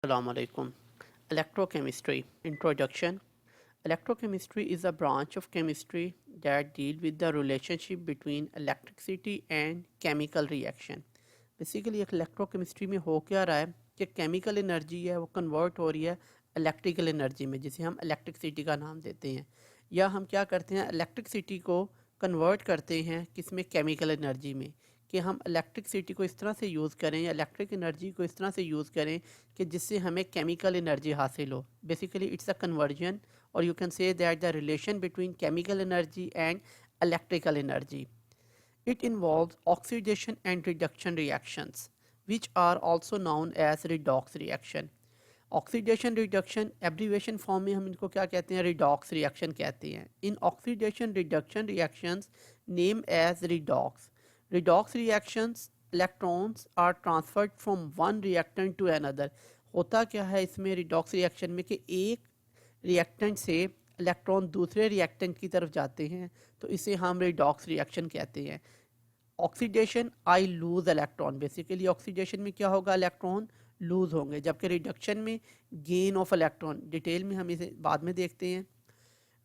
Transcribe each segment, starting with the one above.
Assalamu alaikum. Electrochemistry Introduction. Electrochemistry is a branch of chemistry that deal with the relationship between electricity and chemical reaction. Basically electrochemistry में हो क्या रहा है कि chemical energy है वो कन्वर्ट हो रही है इलेक्ट्रिकल एनर्जी में, जिसे हम इलेक्ट्रिसिटी का नाम देते हैं। या हम क्या करते हैं, इलेक्ट्रिसिटी को कन्वर्ट करते हैं किसमें, केमिकल एनर्जी में। कि हम इलेक्ट्रिसिटी को इस तरह से यूज़ करें या इलेक्ट्रिक एनर्जी को इस तरह से यूज़ करें कि जिससे हमें केमिकल एनर्जी हासिल हो। बेसिकली इट्स अ कन्वर्जन, और you can say that the relation between chemical energy and electrical energy. It involves oxidation and reduction reactions, which are also known as redox reaction. Oxidation reduction abbreviation form में हम इनको क्या कहते हैं, redox reaction कहते हैं। In oxidation reduction reactions name as redox. Redox reactions electrons are transferred from one reactant to another. होता क्या है इसमें रिडॉक्स रिएक्शन में कि एक रिएक्टेंट से इलेक्ट्रॉन दूसरे रिएक्टेंट की तरफ जाते हैं, तो इसे हम रिडॉक्स रिएक्शन कहते हैं। Oxidation, I lose electron. Basically oxidation में क्या होगा, इलेक्ट्रॉन लूज होंगे, जबकि रिडक्शन में गेन ऑफ इलेक्ट्रॉन। डिटेल में हम इसे बाद में देखते हैं।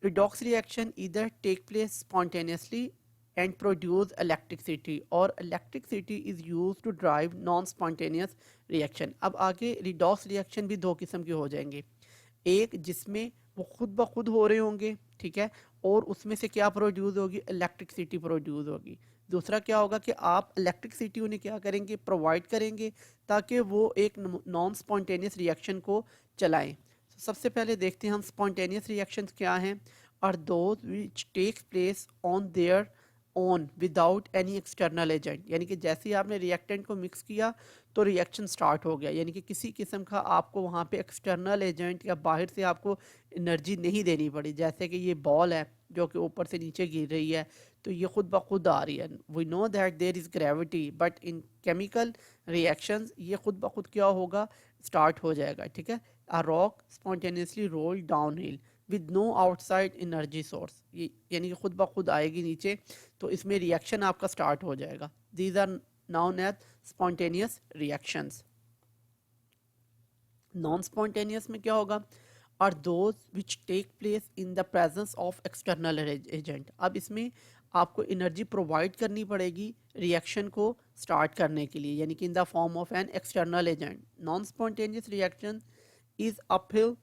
रिडॉक्स रिएक्शन इधर take place spontaneously and produce electricity, और electricity is use to drive non spontaneous reaction. अब आगे रिडॉक्स रिएक्शन भी दो किस्म के हो जाएंगे, एक जिसमें वो खुद ब खुद हो रहे होंगे, ठीक है, और उसमें से क्या प्रोड्यूस होगी, इलेक्ट्रिसिटी प्रोड्यूस होगी। दूसरा क्या होगा कि आप इलेक्ट्रिसिटी उन्हें क्या करेंगे, प्रोवाइड करेंगे, ताकि वो एक नॉन स्पॉन्टेनियस रिएक्शन को चलाएं। सबसे पहले देखते हैं हम स्पॉन्टेनियस रिएक्शंस क्या हैं। Are those which takes place on their own without any external agent, यानी कि जैसे ही आपने रिएक्टेंट को मिक्स किया तो रिएक्शन स्टार्ट हो गया, यानी कि किसी किस्म का आपको वहाँ पे एक्सटर्नल एजेंट या बाहर से आपको एनर्जी नहीं देनी पड़ी। जैसे कि ये बॉल है जो कि ऊपर से नीचे गिर रही है, तो ये खुद ब खुद आ रही है। We know that there is gravity, but in chemical reactions ये खुद ब खुद क्या होगा, स्टार्ट हो जाएगा, ठीक है। A rock spontaneously roll down hill with no outside energy source, ये यानी कि खुद ब खुद आएगी नीचे, तो इसमें रिएक्शन आपका स्टार्ट हो जाएगा। These are known as spontaneous reactions. Non-spontaneous में क्या होगा, are those which take place in the presence of external agent. अब इसमें आपको एनर्जी प्रोवाइड करनी पड़ेगी रिएक्शन को स्टार्ट करने के लिए, यानी कि in the form of an external agent. Non spontaneous reaction is uphill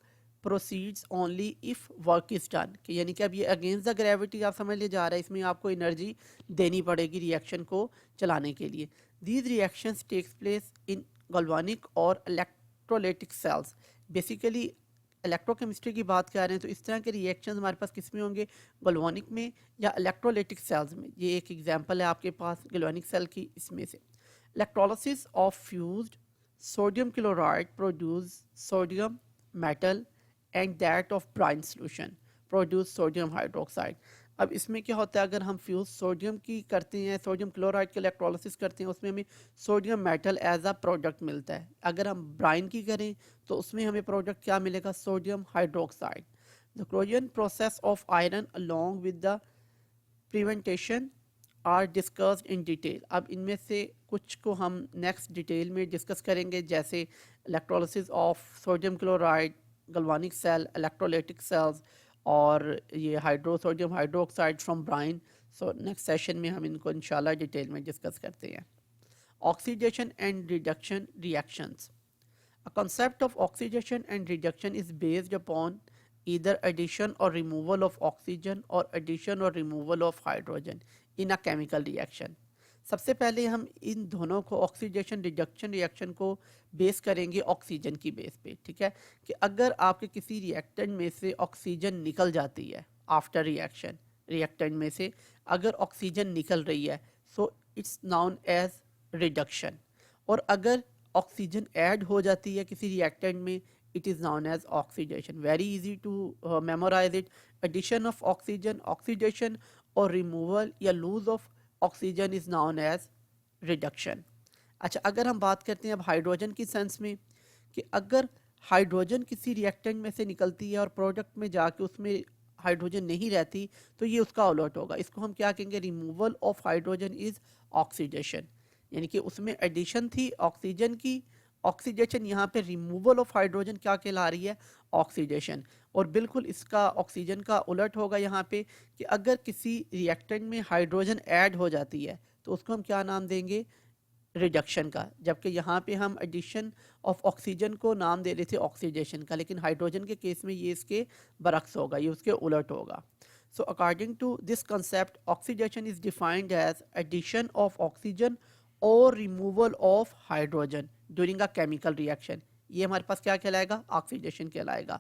proceeds only if work is done, कि यानी कि अब ये अगेंस्ट द ग्रेविटी आप समझ ले जा रहा है, इसमें आपको एनर्जी देनी पड़ेगी रिएक्शन को चलाने के लिए। These reactions takes place in galvanic और इलेक्ट्रोलाइटिक सेल्स। बेसिकली इलेक्ट्रोकेमिस्ट्री की बात कर रहे हैं तो इस तरह के रिएक्शंस हमारे पास किस में होंगे, गल्वानिक में या इलेक्ट्रोलाइटिक सेल्स में। ये एक एग्जांपल है आपके पास गल्वानिक सेल की, इसमें से electrolysis of fused sodium chloride produce sodium metal and that of brine solution produce sodium hydroxide. अब इसमें क्या होता है, अगर हम फ्यूज सोडियम की करते हैं, सोडियम क्लोराइड की इलेक्ट्रोलिसिस करते हैं, उसमें हमें sodium metal as a product मिलता है। अगर हम ब्राइन की करें तो उसमें हमें प्रोडक्ट क्या मिलेगा, sodium hydroxide. The corrosion process of iron along with the prevention are discussed in detail. अब इनमें से कुछ को हम नेक्स्ट डिटेल में डिस्कस करेंगे, जैसे electrolysis of sodium chloride, galvanic cell, electrolytic cells, और ये sodium hydroxide from brine. So next session में हम इनको इंशाल्लाह डिटेल में डिस्कस करते हैं। Oxidation and reduction reactions. A concept of oxidation and reduction is based upon either addition or removal of oxygen or addition or removal of hydrogen in a chemical reaction. सबसे पहले हम इन दोनों को oxidation reduction reaction को base करेंगे oxygen की base पे, ठीक है। कि अगर आपके किसी रिएक्टेंट में से ऑक्सीजन निकल जाती है आफ्टर रिएक्शन, रिएक्टेंट में से अगर ऑक्सीजन निकल रही है, so it's known as reduction. और अगर ऑक्सीजन ऐड हो जाती है किसी रिएक्टेंट में, it is known as oxidation. Very easy to memorize it. Addition of oxygen oxidation, और रिमूवल या lose of oxygen is known as reduction. अच्छा, अगर हम बात करते हैं अब हाइड्रोजन की सेंस में, कि अगर हाइड्रोजन किसी रिएक्टेंट में से निकलती है और प्रोडक्ट में जाके उसमें हाइड्रोजन नहीं रहती, तो ये उसका उलट होगा। इसको हम क्या कहेंगे, removal of hydrogen is oxidation, यानी कि उसमें एडिशन थी ऑक्सीजन की ऑक्सीडेशन यहाँ पे रिमूवल ऑफ हाइड्रोजन क्या कहला रही है, ऑक्सीडेशन। और बिल्कुल इसका ऑक्सीजन का उलट होगा यहाँ पे कि अगर किसी रिएक्टेंट में हाइड्रोजन ऐड हो जाती है तो उसको हम क्या नाम देंगे, रिडक्शन का। जबकि यहाँ पे हम एडिशन ऑफ ऑक्सीजन को नाम दे रहे थे ऑक्सीडेशन का, लेकिन हाइड्रोजन के केस में ये इसके बरक्स होगा, ये उसके उलट होगा। So according to this concept oxidation is defined as addition of oxygen और removal of hydrogen during a chemical reaction. ये हमारे पास क्या कहलाएगा, ऑक्सीडेशन कहलाएगा।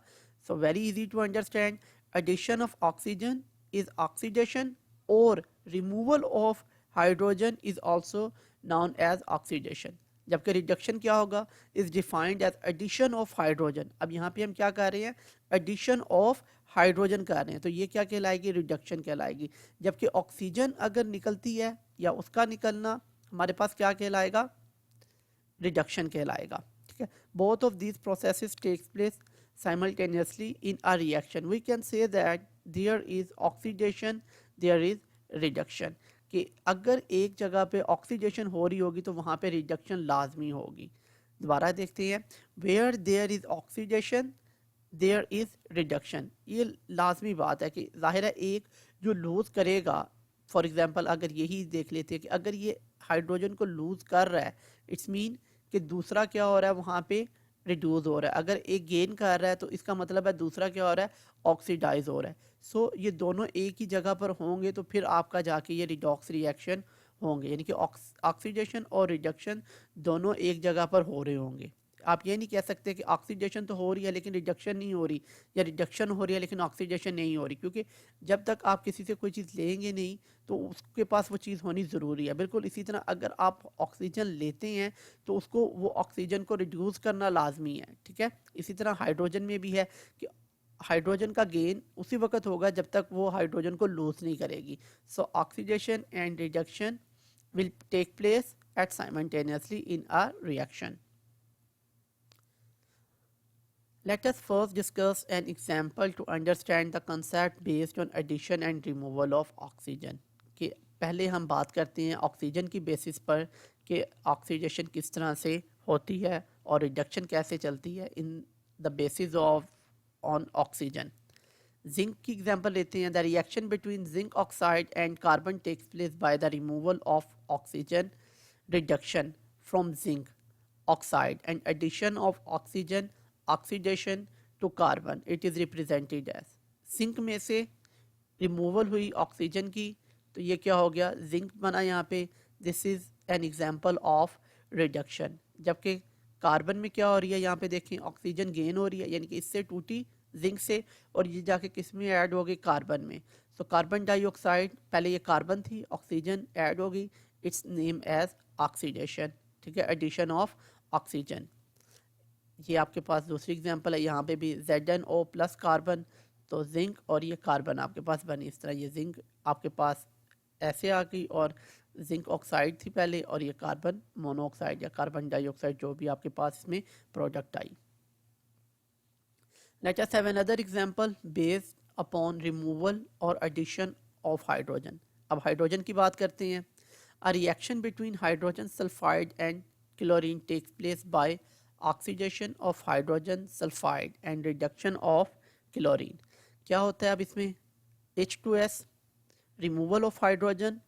So very easy to understand, addition of oxygen is oxidation और removal of hydrogen is also known as oxidation। जबकि reduction क्या होगा, is defined as addition of hydrogen. अब यहाँ पे हम क्या कर रहे हैं, एडिशन ऑफ हाइड्रोजन कर रहे हैं, तो ये क्या कहलाएगी, रिडक्शन कहलाएगी। जबकि ऑक्सीजन अगर निकलती है या उसका निकलना हमारे पास क्या कहलाएगा, रिडक्शन कहलाएगा। ठीक है, both of these processes takes place simultaneously in a reaction, we can say that there is oxidation, there is reduction। कि अगर एक जगह पे ऑक्सीडेशन हो रही होगी तो वहाँ पे रिडक्शन लाजमी होगी। दोबारा देखते हैं, where there is oxidation there is reduction. ये लाजमी बात है कि जाहिर है एक जो लूज करेगा, फॉर एग्जांपल अगर यही देख लेते हैं कि अगर ये हाइड्रोजन को लूज कर रहा है, इट्स मीन कि दूसरा क्या हो रहा है, वहाँ पे रिड्यूस हो रहा है। अगर एक गेन कर रहा है तो इसका मतलब है दूसरा क्या हो रहा है, ऑक्सीडाइज हो रहा है। सो ये दोनों एक ही जगह पर होंगे तो फिर आपका जाके ये रिडॉक्स रिएक्शन होंगे, यानी कि ऑक्सीडेशन और रिडक्शन दोनों एक जगह पर हो रहे होंगे। आप ये नहीं कह सकते कि ऑक्सीडेशन तो हो रही है लेकिन रिडक्शन नहीं हो रही, या रिडक्शन हो रही है लेकिन ऑक्सीडेशन नहीं हो रही, क्योंकि जब तक आप किसी से कोई चीज़ लेंगे नहीं तो उसके पास वो चीज़ होनी ज़रूरी है। बिल्कुल इसी तरह अगर आप ऑक्सीजन लेते हैं तो उसको वो ऑक्सीजन को रिड्यूस करना लाजमी है। ठीक है, इसी तरह हाइड्रोजन में भी है कि हाइड्रोजन का गेन उसी वक्त होगा जब तक वो हाइड्रोजन को लूज नहीं करेगी। So oxidation and reduction will take place at simultaneously in a reaction. Let us first discuss an example to understand the concept based on addition and removal of oxygen। कि पहले हम बात करते हैं oxygen की basis पर कि oxidation किस तरह से होती है और रिडक्शन कैसे चलती है in the basis of on oxygen. Zinc की एग्जांपल लेते हैं। The reaction between zinc oxide and carbon takes place by the removal of oxygen reduction from zinc oxide and addition of oxygen oxidation to carbon. It is represented as, zinc में से removal हुई oxygen की तो ये क्या हो गया, zinc बना यहाँ पे। This is an example of reduction. जबकि कार्बन में क्या हो रही है, यहाँ पे देखें ऑक्सीजन गेन हो रही है, यानी कि इससे टूटी जिंक से और ये जाके किस में ऐड हो गई, कार्बन में। सो कार्बन डाइऑक्साइड, पहले ये कार्बन थी, ऑक्सीजन ऐड हो गई, इट्स नेम एज ऑक्सीडेशन। ठीक है, एडिशन ऑफ ऑक्सीजन। ये आपके पास दूसरी एग्जांपल है, यहाँ पे भी ZnO प्लस कार्बन, तो जिंक और ये कार्बन आपके पास बनी इस तरह। ये जिंक आपके पास ऐसे आ गई और जिंक ऑक्साइड थी पहले और ये कार्बन मोनोऑक्साइड या कार्बन डाइऑक्साइड जो भी आपके पास इसमें प्रोडक्ट आई। Let us have another example based upon removal और एडिशन ऑफ हाइड्रोजन। अब हाइड्रोजन की बात करते हैं। A reaction between hydrogen sulphide and chlorine takes place by oxidation of hydrogen sulphide and reduction of chlorine. क्या होता है अब इसमें, H2S, removal of hydrogen,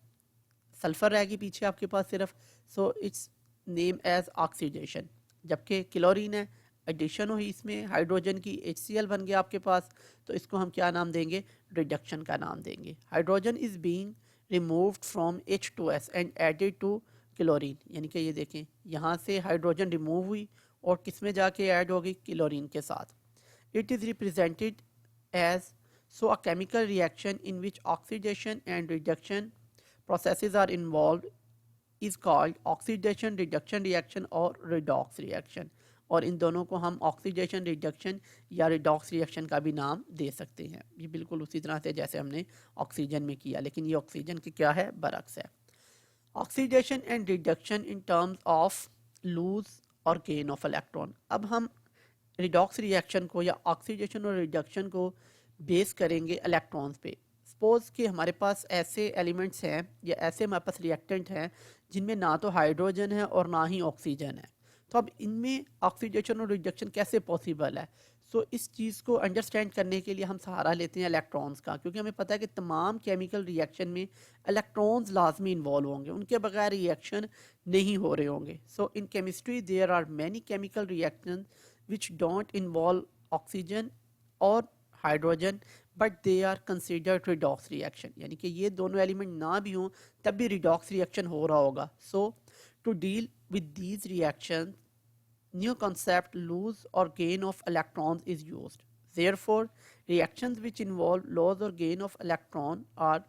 sulphur रहेगी पीछे आपके पास सिर्फ, so its name as oxidation. जबकि क्लोरीन है, एडिशन हुई इसमें हाइड्रोजन की, HCl बन गया आपके पास, तो इसको हम क्या नाम देंगे, रिडक्शन का नाम देंगे। Hydrogen is being removed from H2S and added to chlorine, यानी कि ये देखें यहाँ से हाइड्रोजन रिमूव हुई और किस में जाके ऐड हो गई, क्लोरीन के साथ। It is represented as, so a chemical reaction in which oxidation and reduction processes are involved is called oxidation reduction reaction और redox reaction। और इन दोनों को हम ऑक्सीडेशन रिडक्शन या रिडॉक्स रिएक्शन का भी नाम दे सकते हैं। ये बिल्कुल उसी तरह से जैसे हमने ऑक्सीजन में किया, लेकिन ये ऑक्सीजन की क्या है, बरक्स है। Oxidation and reduction in terms of lose और गेन ऑफ इलेक्ट्रॉन। अब हम रिडॉक्स रिएक्शन को या ऑक्सीडेशन और रिडक्शन को बेस करेंगे इलेक्ट्रॉन्स पे। सपोज कि हमारे पास ऐसे एलिमेंट्स हैं या ऐसे हमारे पास रिएक्टेंट हैं जिनमें ना तो हाइड्रोजन है और ना ही ऑक्सीजन है। तो अब इनमें ऑक्सीडेशन और रिडक्शन कैसे पॉसिबल है? सो इस चीज़ को अंडरस्टैंड करने के लिए हम सहारा लेते हैं इलेक्ट्रॉन्स का, क्योंकि हमें पता है कि तमाम केमिकल रिएक्शन में इलेक्ट्रॉन्स लाजमी इन्वॉल्व होंगे, उनके बगैर रिएक्शन नहीं हो रहे होंगे. So in chemistry there are many chemical reaction which don't involve oxygen और hydrogen but they are considered redox reaction, यानी कि ये दोनों एलिमेंट ना भी हों तब भी रिडॉक्स रिएक्शन हो रहा होगा. So to deal with these reaction new concept loss or gain of electrons is used. Therefore, reactions which involve loss or gain of electron are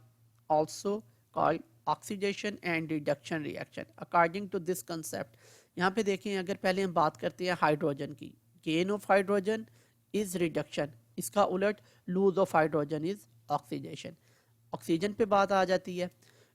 also called oxidation and reduction reaction. According to this concept, यहाँ पे देखें, अगर पहले हम बात करते हैं hydrogen की, gain of hydrogen is reduction, इसका उलट lose of hydrogen is oxidation. Oxygen पे बात आ जाती है,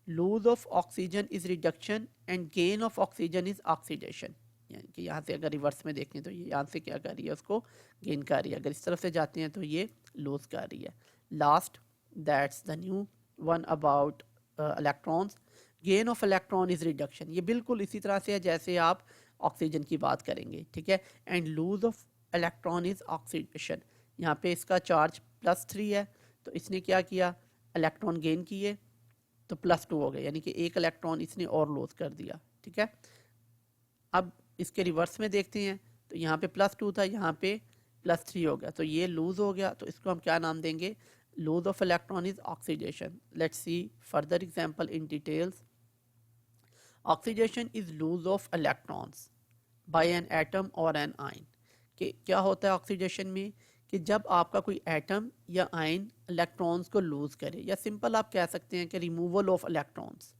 lose of oxygen is reduction and gain of oxygen is oxidation. यानी कि यहाँ से अगर रिवर्स में देखें तो ये यहाँ से क्या कर रही है, उसको गेन कर रही है, अगर इस तरफ से जाते हैं तो ये लूज कर रही है. Last, that's the new one about electrons. Gain of electron is reduction, ये बिल्कुल इसी तरह से है जैसे आप ऑक्सीजन की बात करेंगे, ठीक है. And lose of electron is oxidation. यहाँ पे इसका चार्ज +3 है, तो इसने क्या किया, इलेक्ट्रॉन गेन किए तो +2 हो गए, यानी कि एक इलेक्ट्रॉन इसने और लूज कर दिया, ठीक है. अब इसके रिवर्स में देखते हैं तो यहाँ पे +2 था, यहाँ पे +3 हो गया, तो ये लूज हो गया, तो इसको हम क्या नाम देंगे, lose of electron is oxidation. Let's see further example in details. Oxidation is lose of electrons by an atom और एन आयन. कि क्या होता है ऑक्सीडेशन में, कि जब आपका कोई एटम या आयन इलेक्ट्रॉन्स को लूज करे, या सिंपल आप कह सकते हैं कि removal of electrons.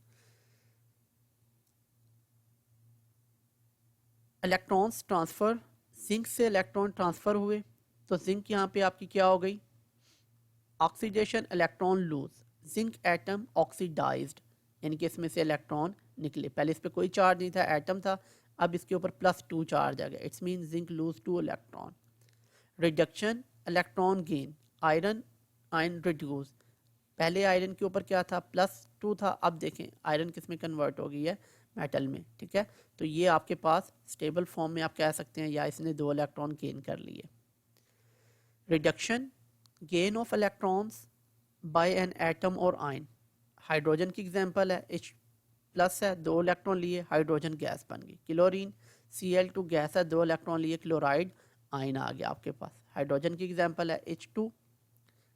Electrons transfer, zinc से इलेक्ट्रॉन ट्रांसफ़र हुए, तो जिंक यहाँ पे आपकी क्या हो गई, oxidation, electron lose, zinc atom oxidised, यानी कि इसमें से इलेक्ट्रॉन निकले. पहले इस पर कोई चार्ज नहीं था, एटम था, अब इसके ऊपर +2 चार्ज आ गया, it's mean zinc lose 2 electron. Reduction, electron gain, iron ion reduce. पहले आयरन के ऊपर क्या था, +2 था, अब देखें आयरन किस में कन्वर्ट हो गई है, मेटल में, ठीक है. तो ये आपके पास स्टेबल फॉर्म में आप कह सकते हैं, या इसने 2 इलेक्ट्रॉन गेन कर लिए. Reduction, gain of electrons by an atom और आयन. हाइड्रोजन की एग्जांपल है, H+ है, 2 इलेक्ट्रॉन लिए, हाइड्रोजन गैस बन गई. क्लोरीन, Cl2 गैस है, 2 इलेक्ट्रॉन लिए, क्लोराइड आयन आ गया आपके पास. हाइड्रोजन की एग्जांपल है H2,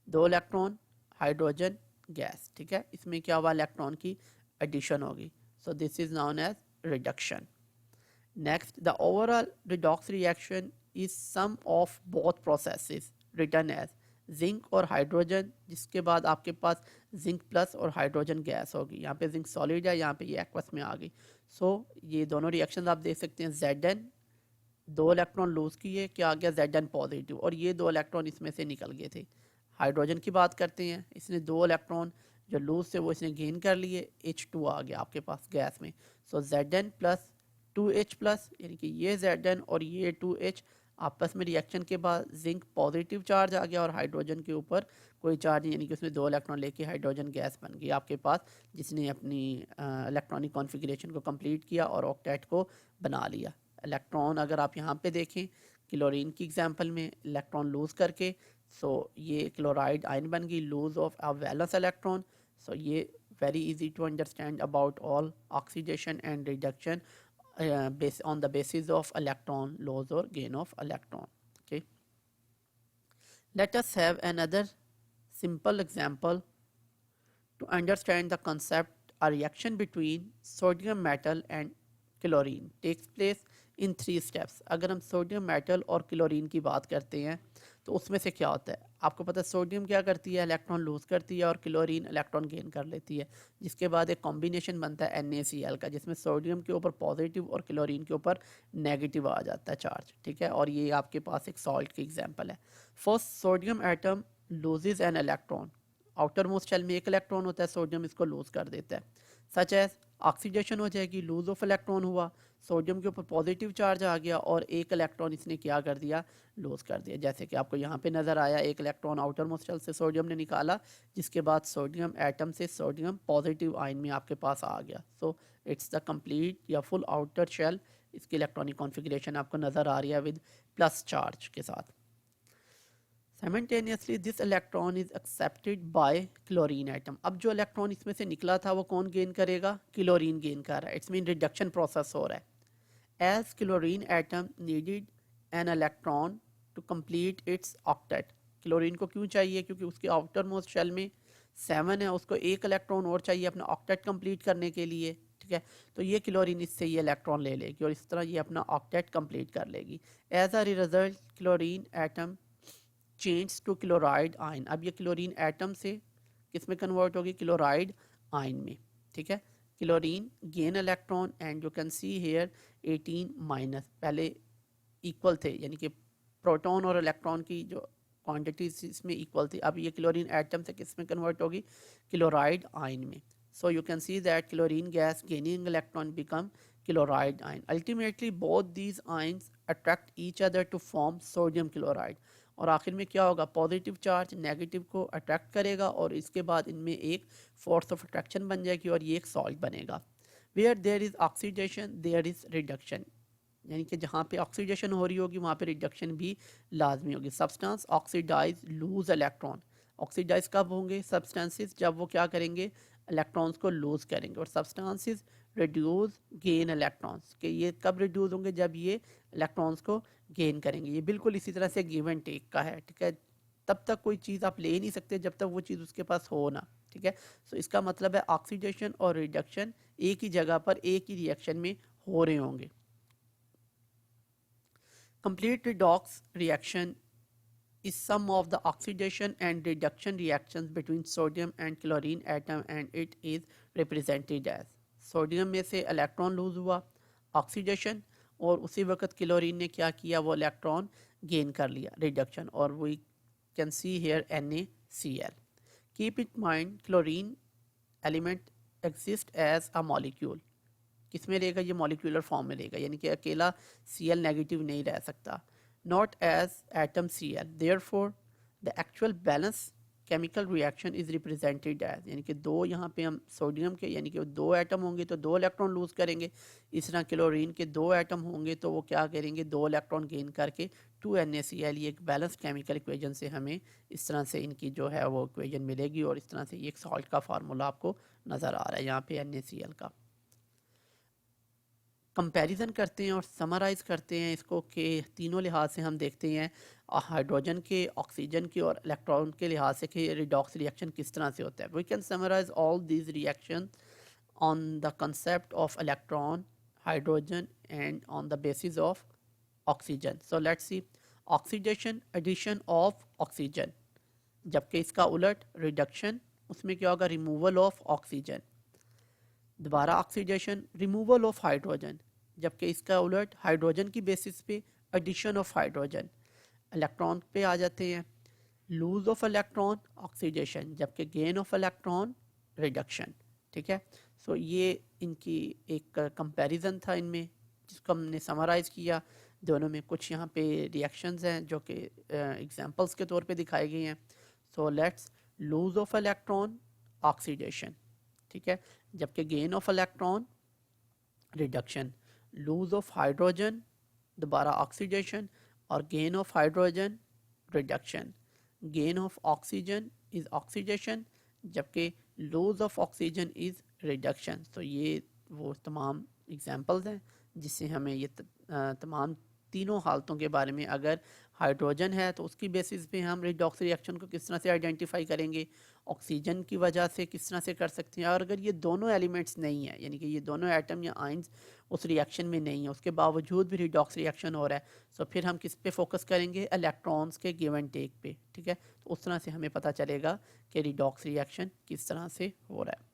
2 इलेक्ट्रॉन, हाइड्रोजन गैस, ठीक है. इसमें क्या हुआ, इलेक्ट्रॉन की एडिशन होगी. So this is known as reduction. Next, the overall redox reaction is sum of both processes written as zinc और हाइड्रोजन, जिसके बाद आपके पास जिंक प्लस और हाइड्रोजन गैस होगी. यहाँ पे जिंक सॉलिड है, यहाँ पे ये एक्वस में आ गई. सो ये दोनों रिएक्शन आप देख सकते हैं. Zn 2 इलेक्ट्रॉन लूज किए, क्या आ गया, Zn पॉजिटिव, और ये 2 इलेक्ट्रॉन इसमें से निकल गए थे. हाइड्रोजन की बात करते हैं, इसने 2 इलेक्ट्रॉन जो लूज से वो इसने गेन कर लिए, H2 आ गया आपके पास गैस में. सो Zn प्लस 2H प्लस, यानी कि ये Zn और ये 2H आपस में रिएक्शन के बाद जिंक पॉजिटिव चार्ज आ गया और हाइड्रोजन के ऊपर कोई चार्ज नहीं, यानी कि उसमें 2 इलेक्ट्रॉन लेके हाइड्रोजन गैस बन गई आपके पास, जिसने अपनी इलेक्ट्रॉनिक कॉन्फ़िगरेशन को कंप्लीट किया और ऑक्टेट को बना लिया. इलेक्ट्रॉन अगर आप यहाँ पे देखें, क्लोरीन की एग्जांपल में इलेक्ट्रॉन लूज करके, सो ये क्लोराइड आयन बन गई, lose of a valence electron. So ये very easy to understand about all oxidation and reduction based on the basis of electron loss or gain of electron. Okay. Let us have another simple example to understand the concept. A reaction between sodium metal and chlorine takes place in 3 steps. अगर हम sodium metal और chlorine की बात करते हैं तो उसमें से क्या होता है, आपको पता है सोडियम क्या करती है, इलेक्ट्रॉन लूज करती है, और क्लोरीन इलेक्ट्रॉन गेन कर लेती है, जिसके बाद एक कॉम्बिनेशन बनता है NaCl का, जिसमें सोडियम के ऊपर पॉजिटिव और क्लोरीन के ऊपर नेगेटिव आ जाता है चार्ज, ठीक है. और ये आपके पास एक सॉल्ट की एग्जांपल है. First, sodium atom loses an electron. Outer most shell में एक इलेक्ट्रॉन होता है, सोडियम इसको लूज कर देता है. सच एज ऑक्सीडेशन हो जाएगी, लूज ऑफ इलेक्ट्रॉन हुआ, सोडियम के ऊपर पॉजिटिव चार्ज आ गया और एक इलेक्ट्रॉन इसने क्या कर दिया, लूज कर दिया. जैसे कि आपको यहाँ पे नज़र आया, एक इलेक्ट्रॉन आउटर मोस्ट शेल से सोडियम ने निकाला, जिसके बाद सोडियम एटम से सोडियम पॉजिटिव आयन में आपके पास आ गया. सो इट्स द कंप्लीट या फुल आउटर शेल इसकी इलेक्ट्रॉनिक कॉन्फ़िगरेशन आपको नज़र आ रही है विद प्लस चार्ज के साथ। Simultaneously this electron is accepted by chlorine atom। अब जो इलेक्ट्रॉन इसमें से निकला था वो कौन गेन करेगा, क्लोरीन गेन कर रहा है। इट्स मीन रिडक्शन प्रोसेस हो रहा है। As chlorine atom needed an electron to complete its octet. Chlorine को क्यों चाहिए, क्योंकि उसके आउटर मोस्ट शेल में 7 है, उसको एक इलेक्ट्रॉन और चाहिए अपना ऑक्टेट कंप्लीट करने के लिए, ठीक है। तो ये क्लोरीन इससे ये इलेक्ट्रॉन ले लेगी और इस तरह ये अपना ऑक्टेट कंप्लीट कर लेगी। As a result chlorine atom change to chloride ion. अब ये क्लोरीन एटम से किस में कन्वर्ट होगी, क्लोराइड आयन में, ठीक है। Chlorine gain electron and you can see here 18 minus, पहले इक्वल थे यानी कि प्रोटॉन और इलेक्ट्रॉन की जो क्वांटिटी इसमें इक्वल थी, अब ये क्लोरीन एटम से किस में कन्वर्ट होगी, क्लोराइड आयन में। So you can see that chlorine gas gaining electron become chloride ion. Ultimately both these ions attract each other to form sodium chloride. और आखिर में क्या होगा, पॉजिटिव चार्ज नेगेटिव को अट्रैक्ट करेगा और इसके बाद इनमें एक फोर्स ऑफ अट्रैक्शन बन जाएगी और ये एक सॉल्ट बनेगा। Where there is oxidation there is reduction, यानी कि जहाँ पे ऑक्सीडेशन हो रही होगी वहाँ पे रिडक्शन भी लाजमी होगी। Substance oxidise lose electron. Oxidise कब होंगे सब्सटेंसेस, जब वो क्या करेंगे, इलेक्ट्रॉन्स को लूज करेंगे। और सब्सटेंसेस रिड्यूस गेन इलेक्ट्रॉन्स, कि ये कब रिड्यूस होंगे, जब ये इलेक्ट्रॉन्स को गेन करेंगे। ये बिल्कुल इसी तरह से गिव एंड टेक का है, ठीक है। तब तक कोई चीज़ आप ले नहीं सकते जब तक वो चीज़ उसके पास हो ना, ठीक है। सो इसका मतलब है ऑक्सीडेशन और रिडक्शन एक ही जगह पर एक ही रिएक्शन में हो रहे होंगे। Complete redox reaction is sum of the oxidation and reduction reactions between sodium and chlorine atom and it is represented as। Sodium में से इलेक्ट्रॉन लूज हुआ, ऑक्सीडेशन, और उसी वक्त क्लोरीन ने क्या किया, वो इलेक्ट्रॉन गेन कर लिया, रिडक्शन। और we can see here NaCl। Keep it mind chlorine element exist as a molecule. किस में रहेगा, ये मॉलिक्यूलर फॉर्म में रहेगा, यानी कि अकेला Cl नेगेटिव नहीं रह सकता। Not as atom Cl, therefore the actual balance chemical reaction is represented as, यानी कि दो यहाँ पे हम सोडियम के यानी कि दो एटम होंगे तो दो इलेक्ट्रॉन लूज करेंगे। इस तरह क्लोरीन के दो एटम होंगे तो वो क्या करेंगे, दो इलेक्ट्रॉन गेन करके 2NaCl। ये एक बैलेंस केमिकल इक्वेजन से हमें इस तरह से इनकी जो है वो इक्वेजन मिलेगी और इस तरह से ये एक सॉल्ट का फार्मूला आपको नज़र आ रहा है यहाँ पे NaCl का। कंपैरिजन करते हैं और समराइज़ करते हैं इसको कि तीनों लिहाज से हम देखते हैं हाइड्रोजन के, ऑक्सीजन के और इलेक्ट्रॉन के लिहाज से कि रिडॉक्स रिएक्शन किस तरह से होता है। We can summarise all these reaction on the concept of electron, hydrogen and on the basis of oxygen. So let's see, oxidation addition of oxygen, जबकि इसका उलट रिडक्शन, उसमें क्या होगा, रिमूवल ऑफ ऑक्सीजन। दोबारा ऑक्सीडेशन, रिमूवल ऑफ हाइड्रोजन, जबकि इसका उलट हाइड्रोजन की बेसिस पे एडिशन ऑफ हाइड्रोजन। इलेक्ट्रॉन पे आ जाते हैं, लूज ऑफ इलेक्ट्रॉन ऑक्सीडेशन, जबकि गेन ऑफ इलेक्ट्रॉन रिडक्शन, ठीक है। सो ये इनकी एक कंपैरिजन था इनमें, जिसको हमने समराइज़ किया। दोनों में कुछ यहाँ पे रिएक्शंस हैं जो कि एग्जांपल्स के तौर पे दिखाए गए हैं। So let's, lose of electron oxidation, ठीक है, जबकि gain of electron reduction. Lose of hydrogen दोबारा ऑक्सीडेशन और gain of hydrogen reduction. Gain of oxygen is oxidation, जबकि lose of oxygen is reduction. तो ये वो तमाम एग्जांपल्स हैं जिससे हमें ये तमाम तीनों हालतों के बारे में, अगर हाइड्रोजन है तो उसकी बेसिस पे हम रिडॉक्स रिएक्शन को किस तरह से आइडेंटिफाई करेंगे, ऑक्सीजन की वजह से किस तरह से कर सकते हैं। और अगर ये दोनों एलिमेंट्स नहीं है, यानी कि ये दोनों एटम या आइंस उस रिएक्शन में नहीं है, उसके बावजूद भी रिडॉक्स रिएक्शन हो रहा है, तो फिर हम किस पे फोकस करेंगे, इलेक्ट्रॉन्स के गिव एंड टेक पे, ठीक है। तो उस तरह से हमें पता चलेगा कि रिडॉक्स रिएक्शन किस तरह से हो रहा है।